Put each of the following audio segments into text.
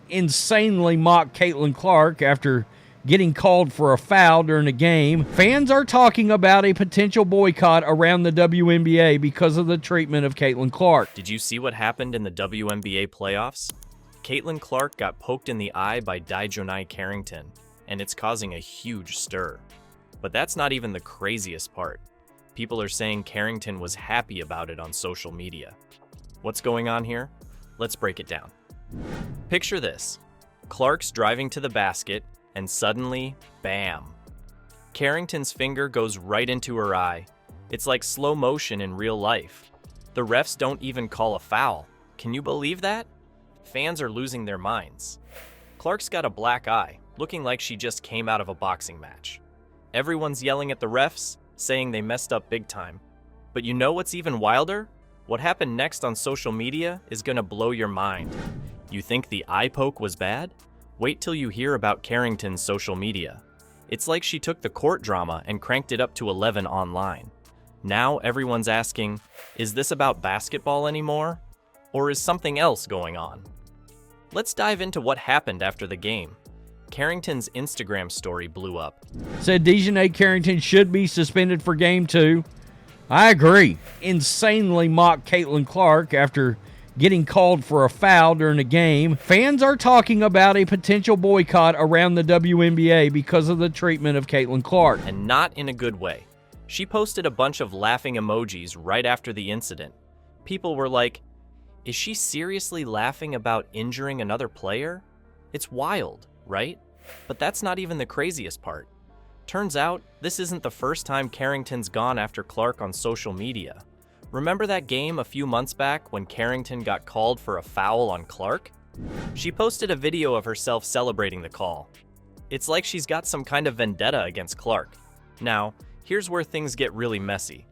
insanely mock Caitlin Clark after getting called for a foul during a game. Fans are talking about a potential boycott around the WNBA because of the treatment of Caitlin Clark. Did you see what happened in the WNBA playoffs? Caitlin Clark got poked in the eye by Dijonai Carrington, and it's causing a huge stir. But that's not even the craziest part. People are saying Carrington was happy about it on social media. What's going on here? Let's break it down. Picture this. Clark's driving to the basket, and suddenly, bam! Carrington's finger goes right into her eye. It's like slow motion in real life. The refs don't even call a foul. Can you believe that? Fans are losing their minds. Clark's got a black eye, looking like she just came out of a boxing match. Everyone's yelling at the refs, saying they messed up big time. But you know what's even wilder? What happened next on social media is gonna blow your mind. You think the eye poke was bad? Wait till you hear about Carrington's social media. It's like she took the court drama and cranked it up to 11 online. Now everyone's asking, is this about basketball anymore? Or is something else going on? Let's dive into what happened after the game. Carrington's Instagram story blew up. Said Dijonai Carrington should be suspended for Game 2. I agree. Insanely mock Caitlin Clark after getting called for a foul during a game. Fans are talking about a potential boycott around the WNBA because of the treatment of Caitlin Clark. And not in a good way. She posted a bunch of laughing emojis right after the incident. People were like, is she seriously laughing about injuring another player? It's wild, right? But that's not even the craziest part. Turns out, this isn't the first time Carrington's gone after Clark on social media. Remember that game a few months back when Carrington got called for a foul on Clark? She posted a video of herself celebrating the call. It's like she's got some kind of vendetta against Clark. Now, here's where things get really messy.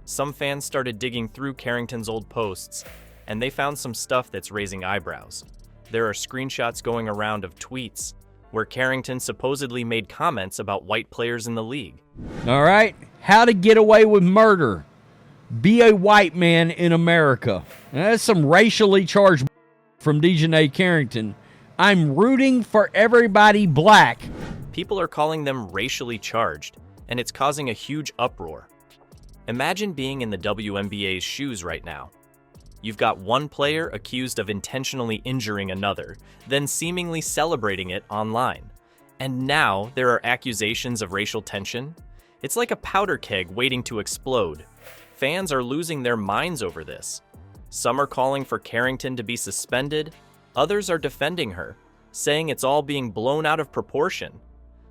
Some fans started digging through Carrington's old posts, and they found some stuff that's raising eyebrows. There are screenshots going around of tweets where Carrington supposedly made comments about white players in the league. All right, how to get away with murder. Be a white man in America. That's some racially charged from Dijonai Carrington. I'm rooting for everybody black. People are calling them racially charged, and it's causing a huge uproar. Imagine being in the WNBA's shoes right now. You've got one player accused of intentionally injuring another, then seemingly celebrating it online. And now there are accusations of racial tension. It's like a powder keg waiting to explode. Fans are losing their minds over this. Some are calling for Carrington to be suspended. Others are defending her, saying it's all being blown out of proportion.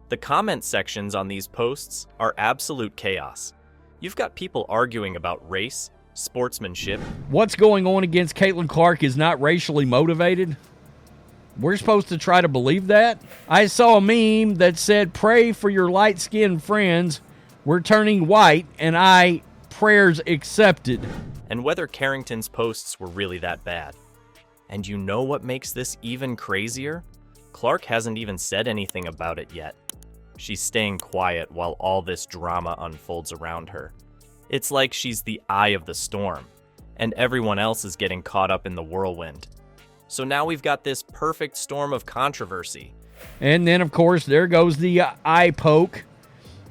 The comment sections on these posts are absolute chaos. You've got people arguing about race, sportsmanship. What's going on against Caitlin Clark is not racially motivated. We're supposed to try to believe that? I saw a meme that said, pray for your light-skinned friends. We're turning white, and prayers accepted. And whether Carrington's posts were really that bad. And you know what makes this even crazier? Clark hasn't even said anything about it yet. She's staying quiet while all this drama unfolds around her. It's like she's the eye of the storm, and everyone else is getting caught up in the whirlwind. So now we've got this perfect storm of controversy. And then, of course, there goes the eye poke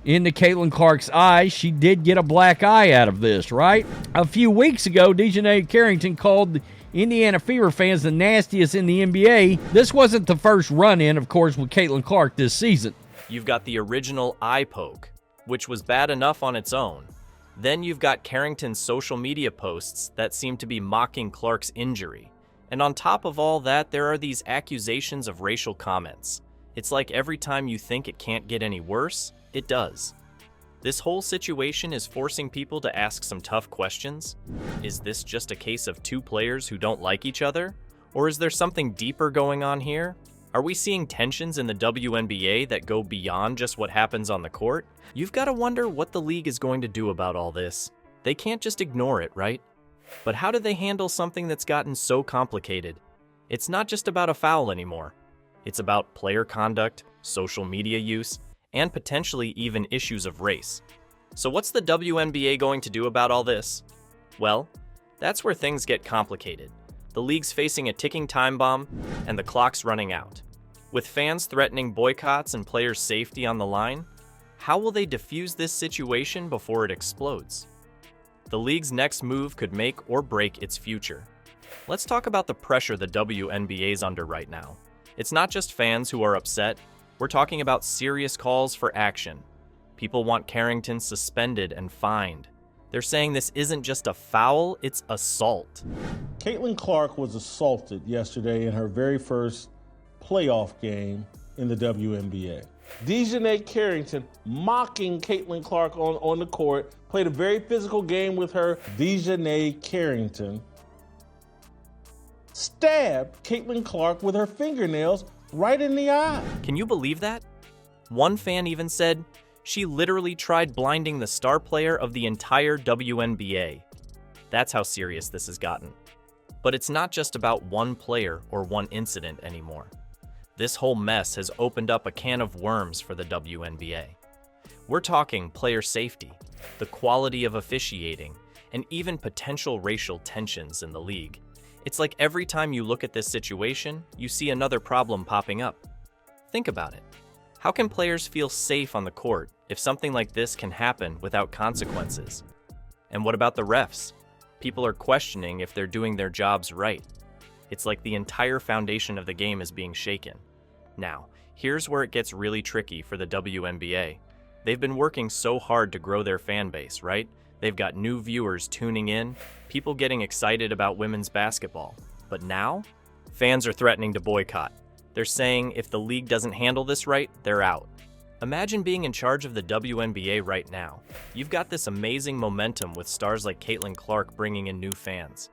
into Caitlin Clark's eye. She did get a black eye out of this, right? A few weeks ago, Dijonai Carrington called the Indiana Fever fans the nastiest in the NBA. This wasn't the first run-in, of course, with Caitlin Clark this season. You've got the original eye poke, which was bad enough on its own. Then you've got Carrington's social media posts that seem to be mocking Clark's injury. And on top of all that, there are these accusations of racial comments. It's like every time you think it can't get any worse, it does. This whole situation is forcing people to ask some tough questions. Is this just a case of two players who don't like each other? Or is there something deeper going on here? Are we seeing tensions in the WNBA that go beyond just what happens on the court? You've got to wonder what the league is going to do about all this. They can't just ignore it, right? But how do they handle something that's gotten so complicated? It's not just about a foul anymore. It's about player conduct, social media use, and potentially even issues of race. So what's the WNBA going to do about all this? Well, that's where things get complicated. The league's facing a ticking time bomb, and the clock's running out. With fans threatening boycotts and players' safety on the line, how will they defuse this situation before it explodes? The league's next move could make or break its future. Let's talk about the pressure the WNBA's under right now. It's not just fans who are upset. We're talking about serious calls for action. People want Carrington suspended and fined. They're saying this isn't just a foul, it's assault. Caitlin Clark was assaulted yesterday in her very first playoff game in the WNBA. Dijonai Carrington mocking Caitlin Clark on the court, played a very physical game with her. Dijonai Carrington stabbed Caitlin Clark with her fingernails right in the eye. Can you believe that? One fan even said she literally tried blinding the star player of the entire WNBA. That's how serious this has gotten. But it's not just about one player or one incident anymore. This whole mess has opened up a can of worms for the WNBA. We're talking player safety, the quality of officiating, and even potential racial tensions in the league. It's like every time you look at this situation, you see another problem popping up. Think about it. How can players feel safe on the court if something like this can happen without consequences? And what about the refs? People are questioning if they're doing their jobs right. It's like the entire foundation of the game is being shaken. Now, here's where it gets really tricky for the WNBA. They've been working so hard to grow their fan base, right? They've got new viewers tuning in, people getting excited about women's basketball. But now, fans are threatening to boycott. They're saying if the league doesn't handle this right, they're out. Imagine being in charge of the WNBA right now. You've got this amazing momentum with stars like Caitlin Clark bringing in new fans.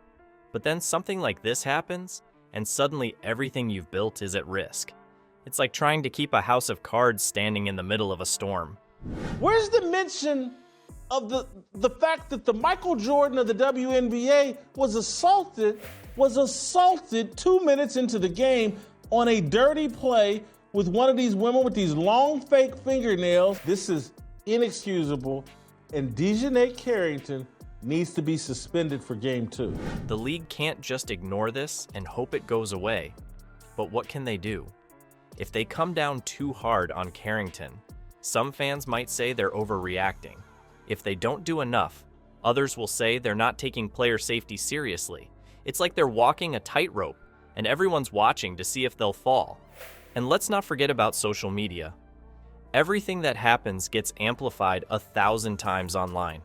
But then something like this happens, and suddenly everything you've built is at risk. It's like trying to keep a house of cards standing in the middle of a storm. Where's the mention of the fact that the Michael Jordan of the WNBA was assaulted 2 minutes into the game on a dirty play with one of these women with these long fake fingernails? This is inexcusable, and Dijonai Carrington needs to be suspended for game 2. The league can't just ignore this and hope it goes away. But what can they do? If they come down too hard on Carrington, some fans might say they're overreacting. If they don't do enough, others will say they're not taking player safety seriously. It's like they're walking a tightrope, and everyone's watching to see if they'll fall. And let's not forget about social media. Everything that happens gets amplified 1,000 times online.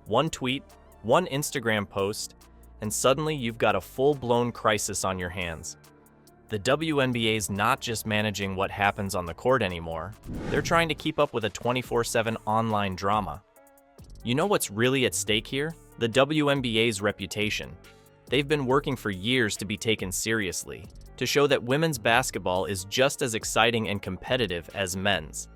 One tweet, one Instagram post, and suddenly you've got a full-blown crisis on your hands. The WNBA's not just managing what happens on the court anymore. They're trying to keep up with a 24/7 online drama. You know what's really at stake here? The WNBA's reputation. They've been working for years to be taken seriously, to show that women's basketball is just as exciting and competitive as men's.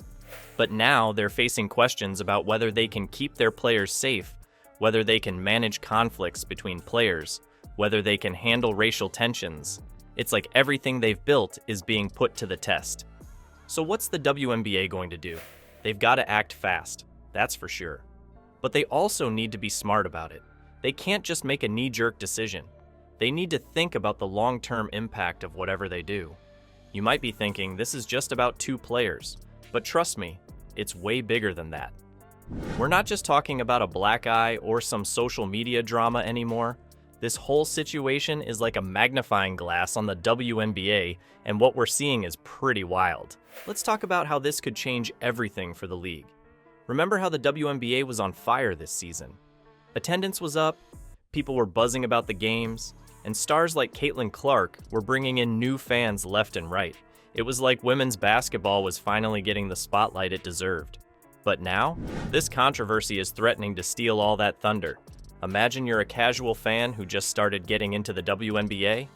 But now they're facing questions about whether they can keep their players safe, whether they can manage conflicts between players, whether they can handle racial tensions. It's like everything they've built is being put to the test. So what's the WNBA going to do? They've got to act fast, that's for sure. But they also need to be smart about it. They can't just make a knee-jerk decision. They need to think about the long-term impact of whatever they do. You might be thinking this is just about 2 players, but trust me, it's way bigger than that. We're not just talking about a black eye or some social media drama anymore. This whole situation is like a magnifying glass on the WNBA, and what we're seeing is pretty wild. Let's talk about how this could change everything for the league. Remember how the WNBA was on fire this season? Attendance was up, people were buzzing about the games, and stars like Caitlin Clark were bringing in new fans left and right. It was like women's basketball was finally getting the spotlight it deserved. But now, this controversy is threatening to steal all that thunder. Imagine you're a casual fan who just started getting into the WNBA.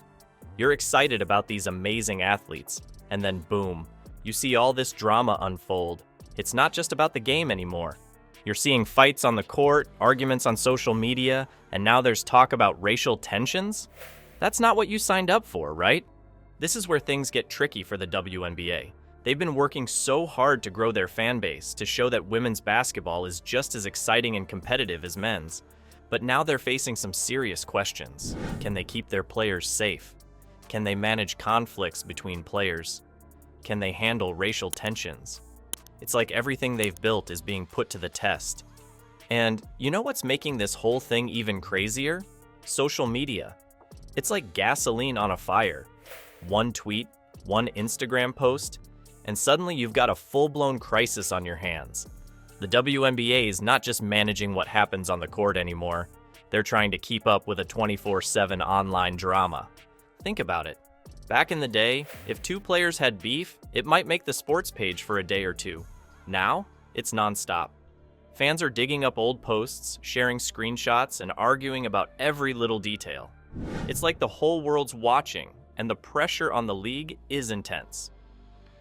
You're excited about these amazing athletes, and then boom, you see all this drama unfold. It's not just about the game anymore. You're seeing fights on the court, arguments on social media, and now there's talk about racial tensions? That's not what you signed up for, right? This is where things get tricky for the WNBA. They've been working so hard to grow their fan base to show that women's basketball is just as exciting and competitive as men's. But now they're facing some serious questions. Can they keep their players safe? Can they manage conflicts between players? Can they handle racial tensions? It's like everything they've built is being put to the test. And you know what's making this whole thing even crazier? Social media. It's like gasoline on a fire. One tweet, one Instagram post, and suddenly you've got a full-blown crisis on your hands. The WNBA is not just managing what happens on the court anymore. They're trying to keep up with a 24/7 online drama. Think about it. Back in the day, if two players had beef, it might make the sports page for a day or two. Now, it's nonstop. Fans are digging up old posts, sharing screenshots, and arguing about every little detail. It's like the whole world's watching, and the pressure on the league is intense.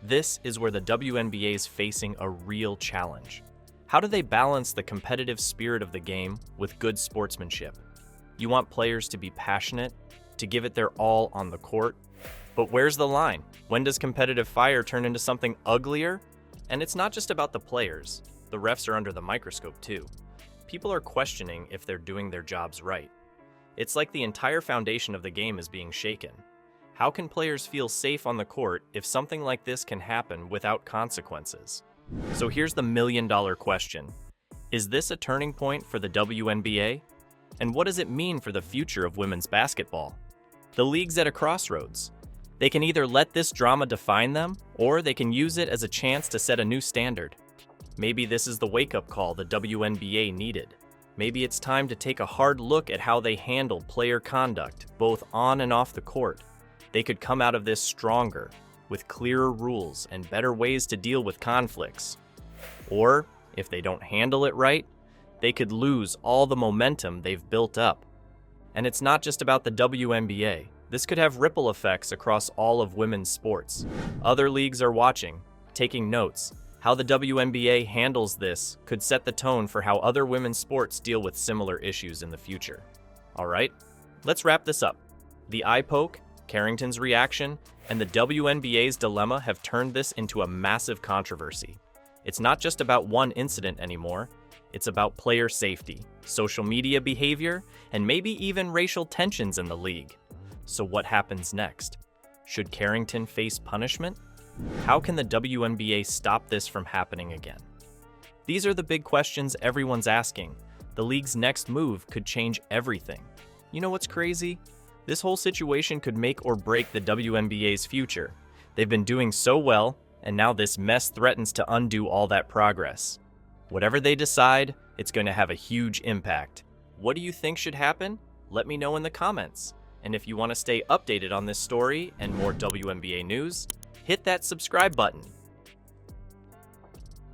This is where the WNBA is facing a real challenge. How do they balance the competitive spirit of the game with good sportsmanship? You want players to be passionate, to give it their all on the court, but where's the line? When does competitive fire turn into something uglier? And it's not just about the players. The refs are under the microscope too. People are questioning if they're doing their jobs right. It's like the entire foundation of the game is being shaken. How can players feel safe on the court if something like this can happen without consequences? So here's the million-dollar question. Is this a turning point for the WNBA? And what does it mean for the future of women's basketball? The league's at a crossroads. They can either let this drama define them, or they can use it as a chance to set a new standard. Maybe this is the wake-up call the WNBA needed. Maybe it's time to take a hard look at how they handle player conduct, both on and off the court. They could come out of this stronger, with clearer rules and better ways to deal with conflicts. Or, if they don't handle it right, they could lose all the momentum they've built up. And it's not just about the WNBA. This could have ripple effects across all of women's sports. Other leagues are watching, taking notes. How the WNBA handles this could set the tone for how other women's sports deal with similar issues in the future. All right, let's wrap this up. The eye poke, Carrington's reaction, and the WNBA's dilemma have turned this into a massive controversy. It's not just about one incident anymore. It's about player safety, social media behavior, and maybe even racial tensions in the league. So what happens next? Should Carrington face punishment? How can the WNBA stop this from happening again? These are the big questions everyone's asking. The league's next move could change everything. You know what's crazy? This whole situation could make or break the WNBA's future. They've been doing so well, and now this mess threatens to undo all that progress. Whatever they decide, it's going to have a huge impact. What do you think should happen? Let me know in the comments. And if you want to stay updated on this story and more WNBA news, hit that subscribe button